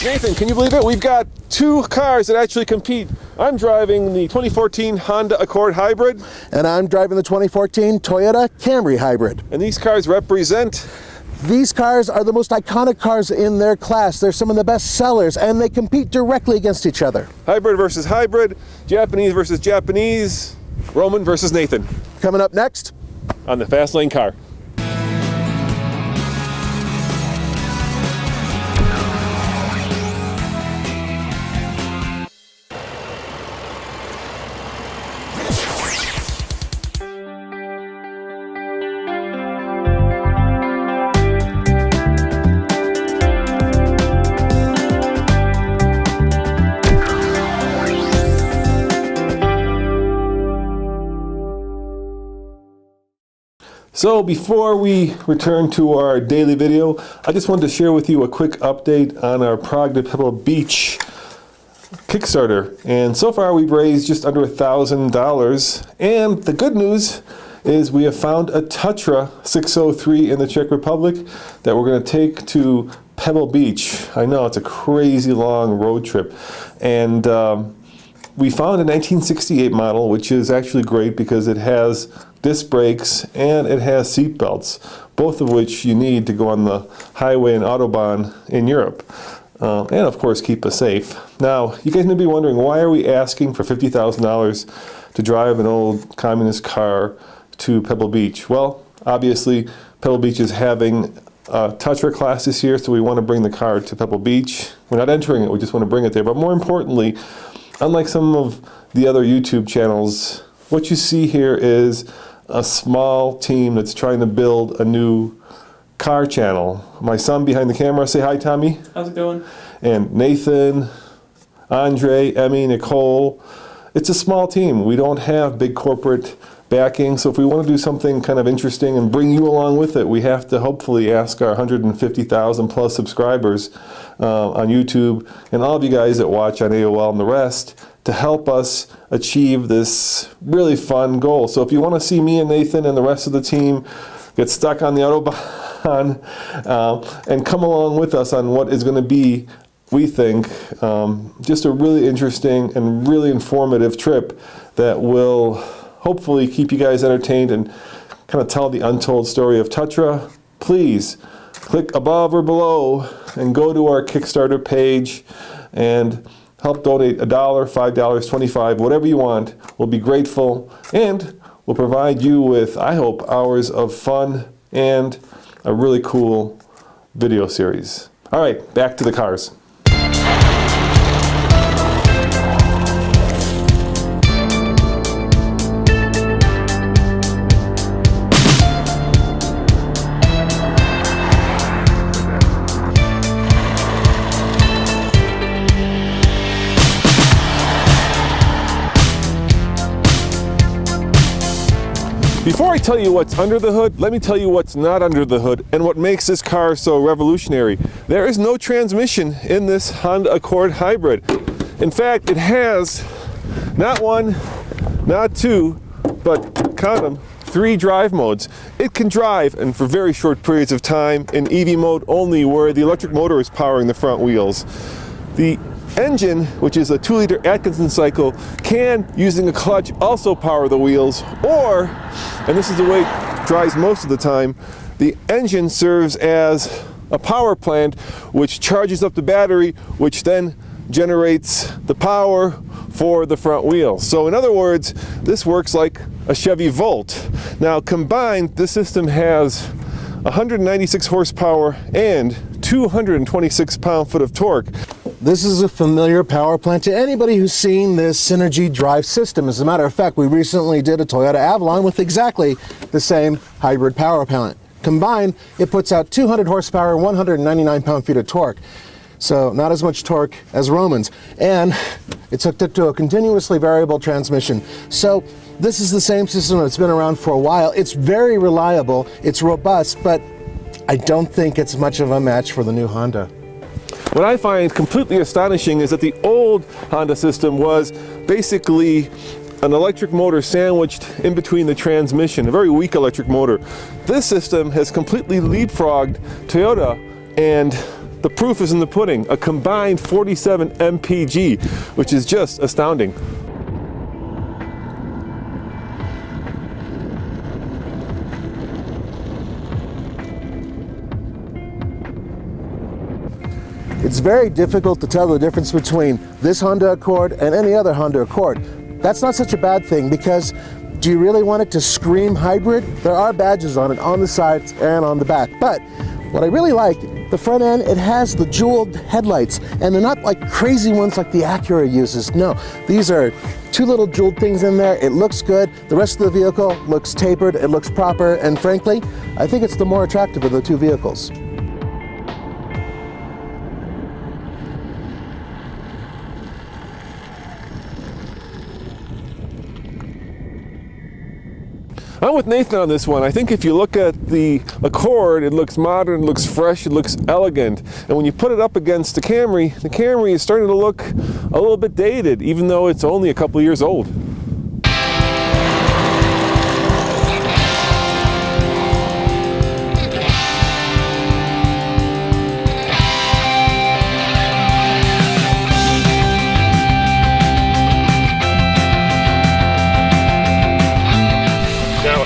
Nathan, can you believe it? We've got two cars that actually compete. I'm driving the 2014 Honda Accord Hybrid. And I'm driving the 2014 Toyota Camry Hybrid. And these cars represent... These cars are the most iconic cars in their class. They're some of the best sellers, and they compete directly against each other. Hybrid versus hybrid, Japanese versus Japanese, Roman versus Nathan. Coming up next on the Fast Lane Car. So before we return to our daily video, I just wanted to share with you a quick update on our Prague to Pebble Beach Kickstarter. And so far we've raised just under $1,000. And the good news is we have found a Tatra 603 in the Czech Republic that we're going to take to Pebble Beach. I know it's a crazy long road trip. And we found a 1968 model, which is actually great because it has disc brakes and it has seat belts, both of which you need to go on the highway and Autobahn in Europe. And of course keep us safe. Now, you guys may be wondering, why are we asking for $50,000 to drive an old communist car to Pebble Beach? Well, obviously Pebble Beach is having a Tatra class this year, so we want to bring the car to Pebble Beach. We're not entering it, we just want to bring it there. But more importantly, unlike some of the other YouTube channels, what you see here is a small team that's trying to build a new car channel. My son behind the camera, say hi, Tommy. How's it going? And Nathan, Andre, Emmy, Nicole. It's a small team. We don't have big corporate backing, so if we want to do something kind of interesting and bring you along with it, we have to hopefully ask our 150,000 plus subscribers on YouTube and all of you guys that watch on AOL and the rest to help us achieve this really fun goal. So if you want to see me and Nathan and the rest of the team get stuck on the Autobahn and come along with us on what is going to be, we think, just a really interesting and really informative trip that will hopefully keep you guys entertained and kind of tell the untold story of Tatra, please click above or below and go to our Kickstarter page and help donate $1, $5, $25, whatever you want. We'll be grateful, and we'll provide you with, I hope, hours of fun and a really cool video series. All right, back to the cars. Before I tell you what's under the hood, let me tell you what's not under the hood and what makes this car so revolutionary. There is no transmission in this Honda Accord Hybrid. In fact, it has not one, not two, but count them, 3 drive modes. It can drive, and for very short periods of time, in EV mode only, where the electric motor is powering the front wheels. The engine, which is a 2-liter Atkinson cycle, can, using a clutch, also power the wheels, or, and this is the way it drives most of the time, the engine serves as a power plant which charges up the battery, which then generates the power for the front wheels. So in other words, this works like a Chevy Volt. Now combined, this system has 196 horsepower and 226 pound-foot of torque. This is a familiar power plant to anybody who's seen this Synergy drive system. As a matter of fact, we recently did a Toyota Avalon with exactly the same hybrid power plant. Combined, it puts out 200 horsepower, 199 pound-feet of torque. So not as much torque as Roman's. And it's hooked up to a continuously variable transmission. So this is the same system that's been around for a while. It's very reliable, it's robust, but I don't think it's much of a match for the new Honda. What I find completely astonishing is that the old Honda system was basically an electric motor sandwiched in between the transmission, a very weak electric motor. This system has completely leapfrogged Toyota and the proof is in the pudding. A combined 47 MPG, which is just astounding. It's very difficult to tell the difference between this Honda Accord and any other Honda Accord. That's not such a bad thing, because do you really want it to scream hybrid? There are badges on it on the sides and on the back. But what I really like, the front end, it has the jeweled headlights, and they're not like crazy ones like the Acura uses. No, these are two little jeweled things in there. It looks good. The rest of the vehicle looks tapered, it looks proper, and frankly, I think it's the more attractive of the two vehicles. I'm with Nathan on this one. I think if you look at the Accord, it looks modern, it looks fresh, it looks elegant. And when you put it up against the Camry is starting to look a little bit dated, even though it's only a couple of years old.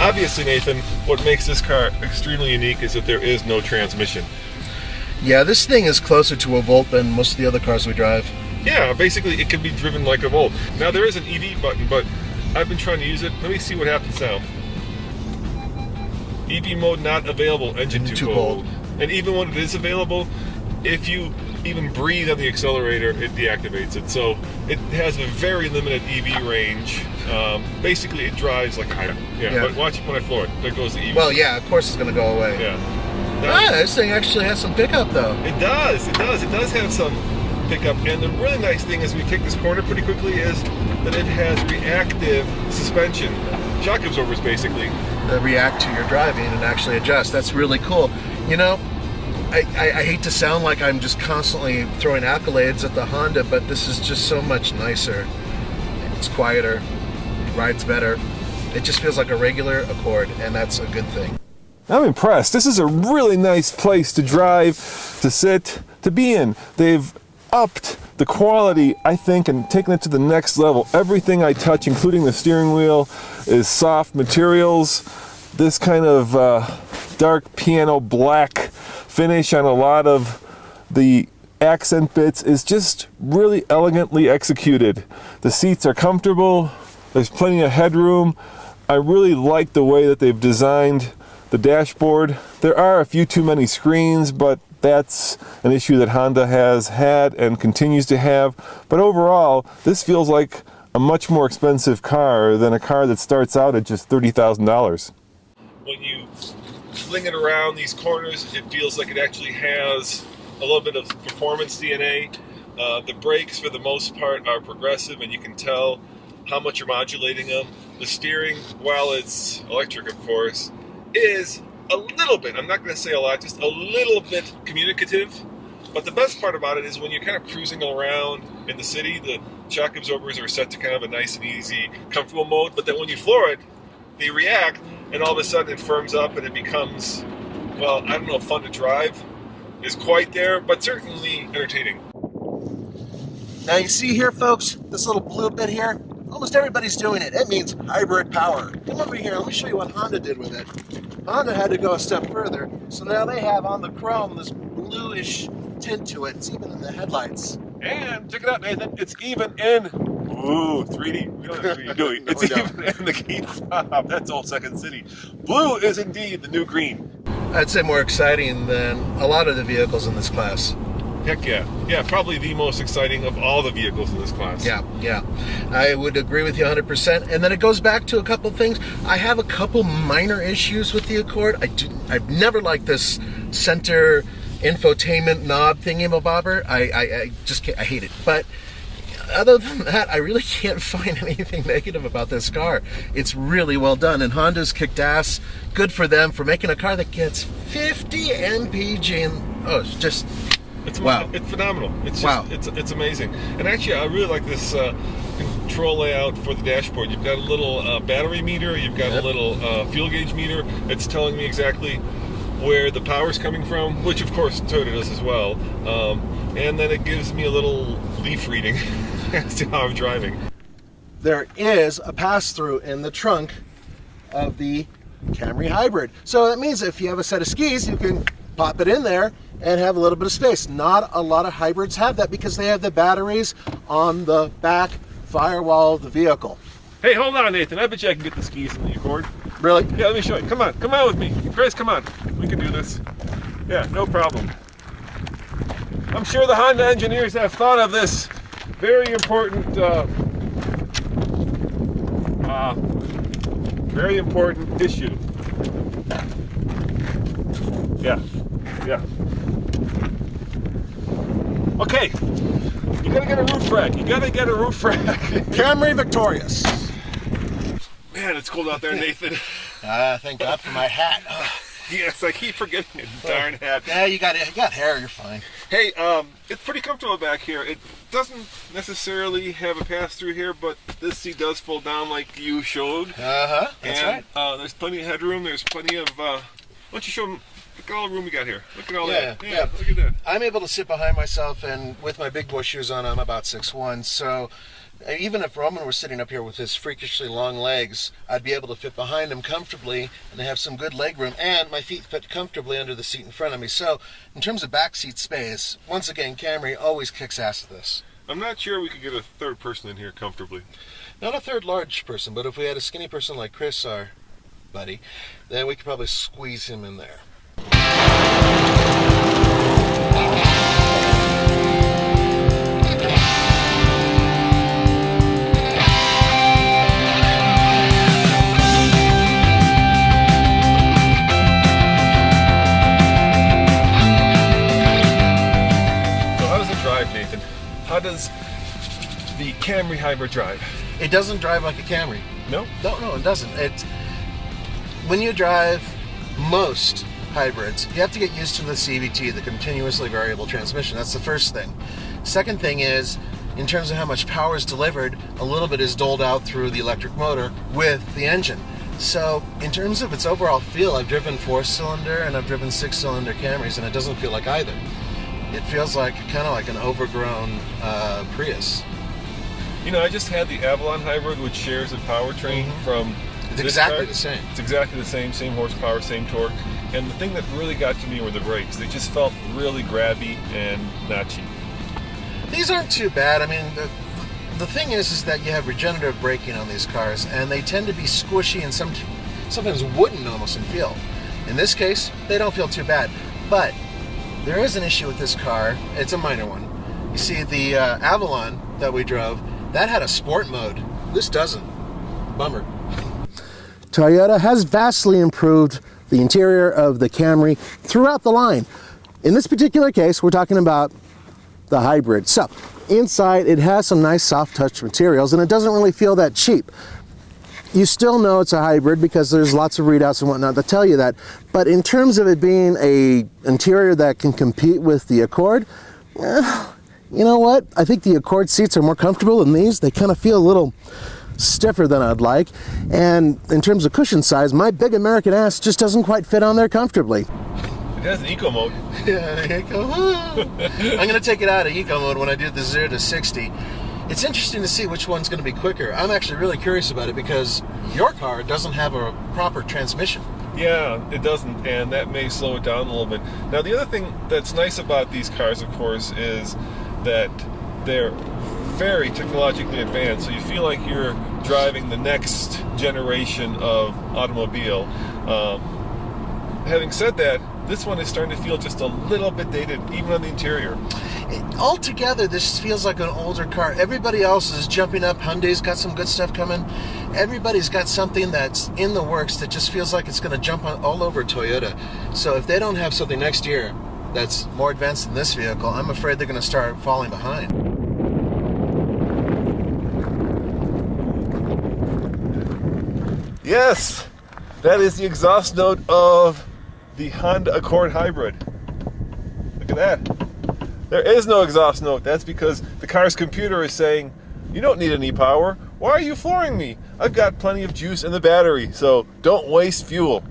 Obviously, Nathan, what makes this car extremely unique is that there is no transmission. Yeah, this thing is closer to a Volt than most of the other cars we drive. Yeah, basically it can be driven like a Volt. Now there is an EV button, but I've been trying to use it. Let me see what happens now. EV mode not available, engine too cold. And even when it is available, if you even breathe on the accelerator, it deactivates it. So it has a very limited EV range. Basically, it drives like a hybrid. Yeah. But watch when I floor it. There goes the EV. Well, yeah, of course it's going to go away. Yeah. This thing actually has some pickup, though. It does. It does have some pickup. And the really nice thing as we take this corner pretty quickly is that it has reactive suspension. Shock absorbers, basically. That react to your driving and actually adjust. That's really cool. You know, I hate to sound like I'm just constantly throwing accolades at the Honda, but this is just so much nicer. It's quieter, rides better. It just feels like a regular Accord, and that's a good thing. I'm impressed. This is a really nice place to drive, to sit, to be in. They've upped the quality, I think, and taken it to the next level. Everything I touch, including the steering wheel, is soft materials. This kind of dark piano black finish on a lot of the accent bits is just really elegantly executed. The seats are comfortable. There's plenty of headroom. I really like the way that they've designed the dashboard. There are a few too many screens, but that's an issue that Honda has had and continues to have. But overall, this feels like a much more expensive car than a car that starts out at just $30,000. When you fling it around these corners, it feels like it actually has a little bit of performance DNA. The brakes, for the most part, are progressive, and you can tell how much you're modulating them. The steering, while it's electric, of course, is a little bit, I'm not going to say a lot, just a little bit communicative. But the best part about it is when you're kind of cruising around in the city, the shock absorbers are set to kind of a nice and easy, comfortable mode. But then when you floor it, they react, and all of a sudden it firms up and it becomes, well, I don't know if fun to drive is quite there, but certainly entertaining. Now you see here, folks, this little blue bit here, almost everybody's doing it. It means hybrid power. Come over here, let me show you what Honda did with it. Honda had to go a step further, so now they have on the chrome this bluish tint to it. It's even in the headlights. And check it out, Nathan, it's even in 3D. We don't have 3D, do we? It's even in the key fob. That's old Second City. Blue is indeed the new green. I'd say more exciting than a lot of the vehicles in this class. Heck yeah. Yeah, probably the most exciting of all the vehicles in this class. Yeah. I would agree with you 100%. And then it goes back to a couple things. I have a couple minor issues with the Accord. I've never liked this center infotainment knob thingy-mabobber. I just can't, I hate it. But other than that, I really can't find anything negative about this car. It's really well done, and Honda's kicked ass. Good for them for making a car that gets 50 MPG, and it's wow. It's phenomenal. It's just, it's amazing. And actually, I really like this control layout for the dashboard. You've got a little battery meter. You've got a little fuel gauge meter. It's telling me exactly where the power's coming from, which of course Toyota does as well, and then it gives me a little leaf reading as to how I'm driving. There is a pass-through in the trunk of the Camry Hybrid. So that means if you have a set of skis, you can pop it in there and have a little bit of space. Not a lot of hybrids have that because they have the batteries on the back firewall of the vehicle. Hey, hold on, Nathan. I bet you I can get the skis in the Accord. Really? Yeah, let me show you. Come on with me. Chris, come on. We can do this. Yeah, no problem. I'm sure the Honda engineers have thought of this very important issue. Yeah. Okay, you gotta get a roof rack. Camry victorious. Man, it's cold out there, Nathan. Thank God for my hat. Yes, I keep forgetting it. Darn hat. Yeah, you got hair, you're fine. Hey, it's pretty comfortable back here. It doesn't necessarily have a pass-through here, but this seat does fold down like you showed. That's right. There's plenty of headroom. There's plenty of, why don't you show them, look at all the room we got here. Look at all that. Yeah, look at that. I'm able to sit behind myself, and with my big boy shoes on, I'm about 6'1", so even if Roman were sitting up here with his freakishly long legs, I'd be able to fit behind him comfortably and have some good leg room, and my feet fit comfortably under the seat in front of me. So in terms of back seat space, once again, Camry always kicks ass at this. I'm not sure we could get a third person in here comfortably. Not a third large person, but if we had a skinny person like Chris, our buddy, then we could probably squeeze him in there. Nathan, how does the Camry Hybrid drive? It doesn't drive like a Camry. No? No, it doesn't. When you drive most hybrids, you have to get used to the CVT, the continuously variable transmission. That's the first thing. Second thing is, in terms of how much power is delivered, a little bit is doled out through the electric motor with the engine. So in terms of its overall feel, I've driven 4-cylinder and I've driven 6-cylinder Camrys, and it doesn't feel like either. It feels like kind of like an overgrown Prius. You know, I just had the Avalon Hybrid, which shares a powertrain from It's exactly the same. It's exactly the same horsepower, same torque. And the thing that really got to me were the brakes. They just felt really grabby and not cheap. These aren't too bad. I mean, the thing is that you have regenerative braking on these cars, and they tend to be squishy and sometimes wooden almost in feel. In this case, they don't feel too bad. But there is an issue with this car. It's a minor one. You see, the Avalon that we drove, that had a sport mode. This doesn't. Bummer. Toyota has vastly improved the interior of the Camry throughout the line. In this particular case, we're talking about the hybrid. So, inside it has some nice soft touch materials, and it doesn't really feel that cheap. You still know it's a hybrid because there's lots of readouts and whatnot that tell you that. But in terms of it being an interior that can compete with the Accord, you know what? I think the Accord seats are more comfortable than these. They kind of feel a little stiffer than I'd like. And in terms of cushion size, my big American ass just doesn't quite fit on there comfortably. It has an eco mode. Yeah, eco. I'm going to take it out of eco mode when I do the 0 to 60. It's interesting to see which one's going to be quicker. I'm actually really curious about it because your car doesn't have a proper transmission. Yeah, it doesn't, and that may slow it down a little bit. Now, the other thing that's nice about these cars, of course, is that they're very technologically advanced, so you feel like you're driving the next generation of automobile. Having said that, this one is starting to feel just a little bit dated, even on the interior. Altogether, this feels like an older car. Everybody else is jumping up. Hyundai's got some good stuff coming. Everybody's got something that's in the works that just feels like it's going to jump all over Toyota. So if they don't have something next year that's more advanced than this vehicle, I'm afraid they're going to start falling behind. Yes, that is the exhaust note of the Honda Accord Hybrid. Look at that. There is no exhaust note. That's because the car's computer is saying, you don't need any power. Why are you flooring me? I've got plenty of juice in the battery, so don't waste fuel.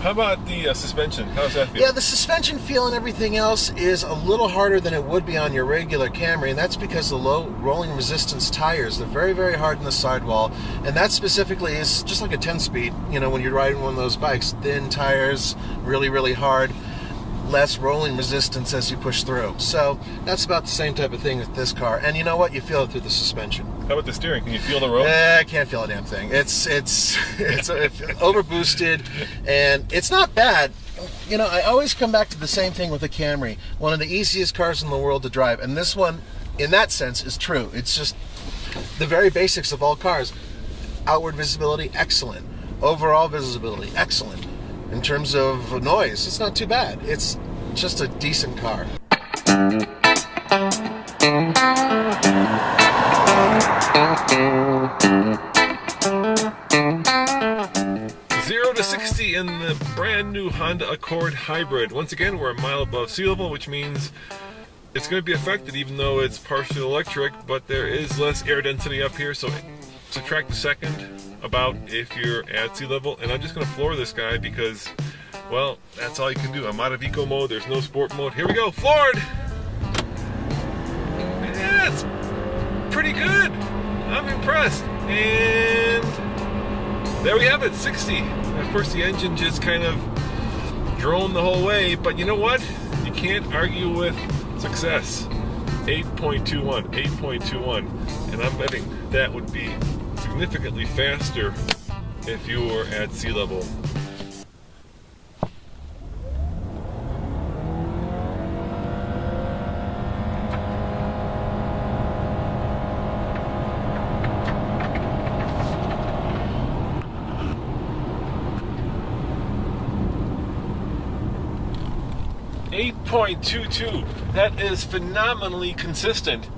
How about the suspension? How does that feel? Yeah, the suspension feel and everything else is a little harder than it would be on your regular Camry, and that's because the low rolling resistance tires, they're very, very hard in the sidewall, and that specifically is just like a 10-speed, you know, when you're riding one of those bikes, thin tires, really, really hard, less rolling resistance as you push through. So that's about the same type of thing with this car, and you know what? You feel it through the suspension. How about the steering? Can you feel the road? I can't feel a damn thing. It's over boosted, and it's not bad. You know, I always come back to the same thing with the Camry. One of the easiest cars in the world to drive, and this one, in that sense, is true. It's just the very basics of all cars. Outward visibility, excellent. Overall visibility, excellent. In terms of noise, it's not too bad. It's just a decent car. 0 to 60 in the brand new Honda Accord Hybrid. Once again, we're a mile above sea level, which means it's going to be affected even though it's partially electric, but there is less air density up here, so subtract a second about if you're at sea level. And I'm just going to floor this guy because, well, that's all you can do. I'm out of eco mode, there's no sport mode. Here we go, floored! Yeah, it's pretty good. I'm impressed. And there we have it, 60. Of course, the engine just kind of droned the whole way, but you know what? You can't argue with success. 8.21, 8.21. And I'm betting that would be significantly faster if you were at sea level. .22. That is phenomenally consistent.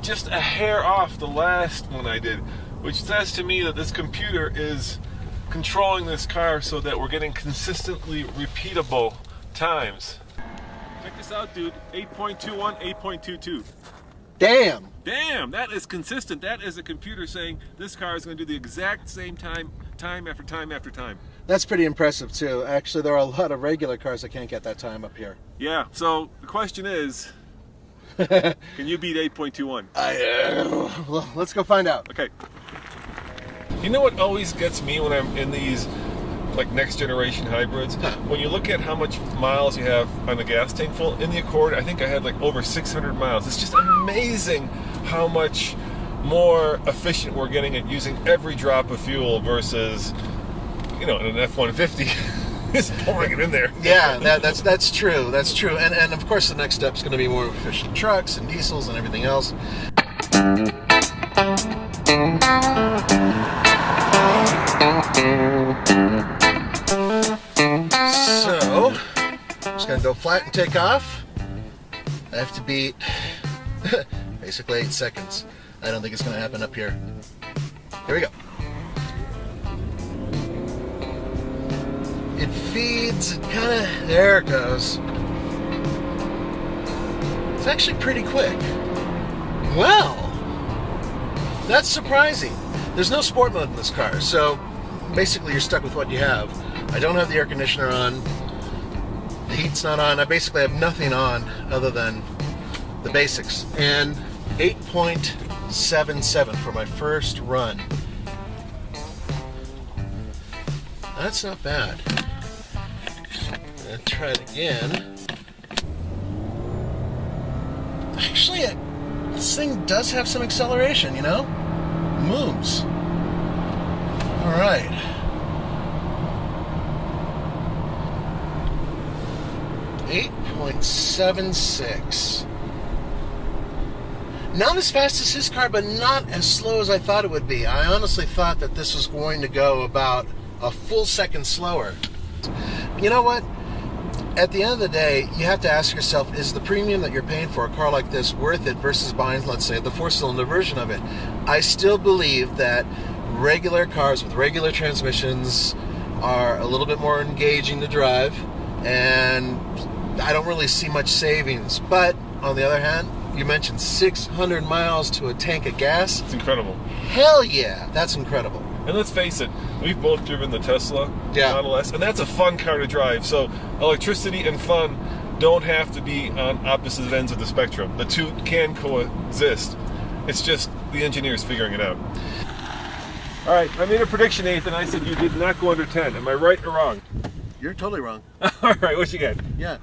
Just a hair off the last one I did, which says to me that this computer is controlling this car so that we're getting consistently repeatable times. Check this out, dude. 8.21, 8.22. Damn! Damn, that is consistent. That is a computer saying this car is going to do the exact same time after time after time. That's pretty impressive too. Actually, there are a lot of regular cars that can't get that time up here. Yeah, so the question is, can you beat 8.21? Well, let's go find out. Okay. You know what always gets me when I'm in these like next generation hybrids? When you look at how much miles you have on the gas tank full, in the Accord, I think I had like over 600 miles. It's just amazing how much more efficient we're getting at using every drop of fuel versus, you know, an F-150 is pouring it in there. Yeah, that's true. That's true. And of course the next step is going to be more efficient trucks and diesels and everything else. So, I'm just going to go flat and take off. I have to beat basically 8 seconds. I don't think it's going to happen up here. Here we go. It feeds, it kind of, there it goes. It's actually pretty quick. Well, that's surprising. There's no sport mode in this car, so basically you're stuck with what you have. I don't have the air conditioner on. The heat's not on. I basically have nothing on other than the basics. And 8.77 for my first run. That's not bad. Let's try it again. Actually, this thing does have some acceleration, you know? Moves. All right. .76. Not as fast as his car, but not as slow as I thought it would be. I honestly thought that this was going to go about a full second slower. You know what? At the end of the day, you have to ask yourself, is the premium that you're paying for a car like this worth it versus buying, let's say, the 4-cylinder version of it? I still believe that regular cars with regular transmissions are a little bit more engaging to drive, and I don't really see much savings. But on the other hand, you mentioned 600 miles to a tank of gas. It's incredible. Hell yeah, that's incredible. And let's face it, we've both driven the Tesla Model S, and that's a fun car to drive. So electricity and fun don't have to be on opposite ends of the spectrum. The two can coexist. It's just the engineers figuring it out. All right, I made a prediction, Nathan. I said you did not go under 10. Am I right or wrong? You're totally wrong. All right, what you got? Yeah.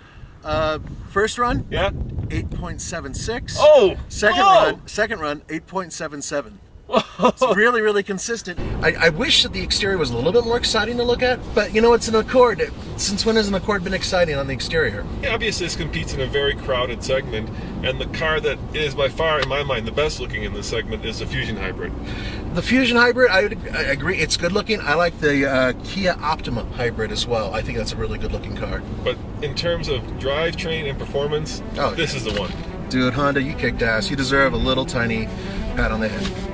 First run? Yeah. 8.76. Oh! Second run, 8.77. It's really, really consistent. I wish that the exterior was a little bit more exciting to look at, but you know, it's an Accord. Since when has an Accord been exciting on the exterior? Yeah, obviously this competes in a very crowded segment, and the car that is by far, in my mind, the best looking in this segment is the Fusion Hybrid. The Fusion Hybrid, I agree, it's good looking. I like the Kia Optima Hybrid as well. I think that's a really good looking car. But in terms of drivetrain and performance, this is the one. Dude, Honda, you kicked ass. You deserve a little tiny pat on the head.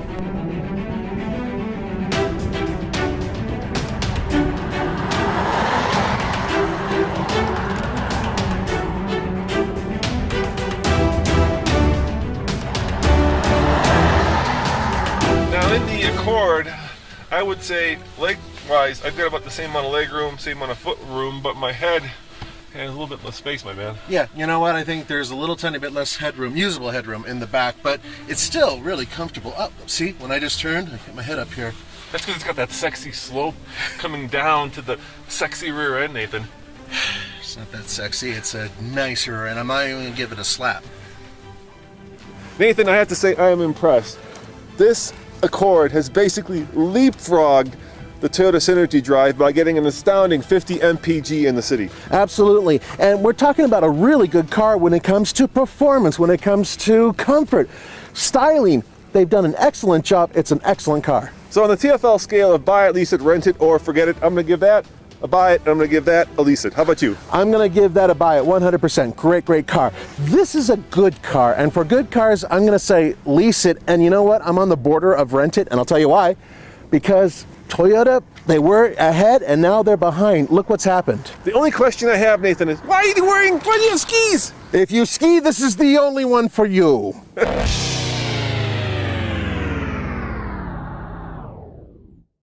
In the Accord, I would say leg-wise, I've got about the same amount of leg room, same amount of foot room, but my head has a little bit less space, my man. Yeah, you know what? I think there's a little tiny bit less headroom, usable headroom in the back, but it's still really comfortable. Oh, see, when I just turned, I get my head up here. That's because it's got that sexy slope coming down to the sexy rear end, Nathan. It's not that sexy. It's a nice rear end. I'm not even going to give it a slap. Nathan, I have to say I am impressed. This Accord has basically leapfrogged the Toyota Synergy Drive by getting an astounding 50 MPG in the city. Absolutely, and we're talking about a really good car when it comes to performance, when it comes to comfort, styling. They've done an excellent job. It's an excellent car. So on the TFL scale of buy it, lease it, rent it, or forget it, I'm going to give that a buy it, and I'm going to give that a lease it. How about you? I'm going to give that a buy it, 100%. Great, great car. This is a good car, and for good cars, I'm going to say lease it, and you know what? I'm on the border of rent it, and I'll tell you why. Because Toyota, they were ahead, and now they're behind. Look what's happened. The only question I have, Nathan, is why do you have skis? If you ski, this is the only one for you.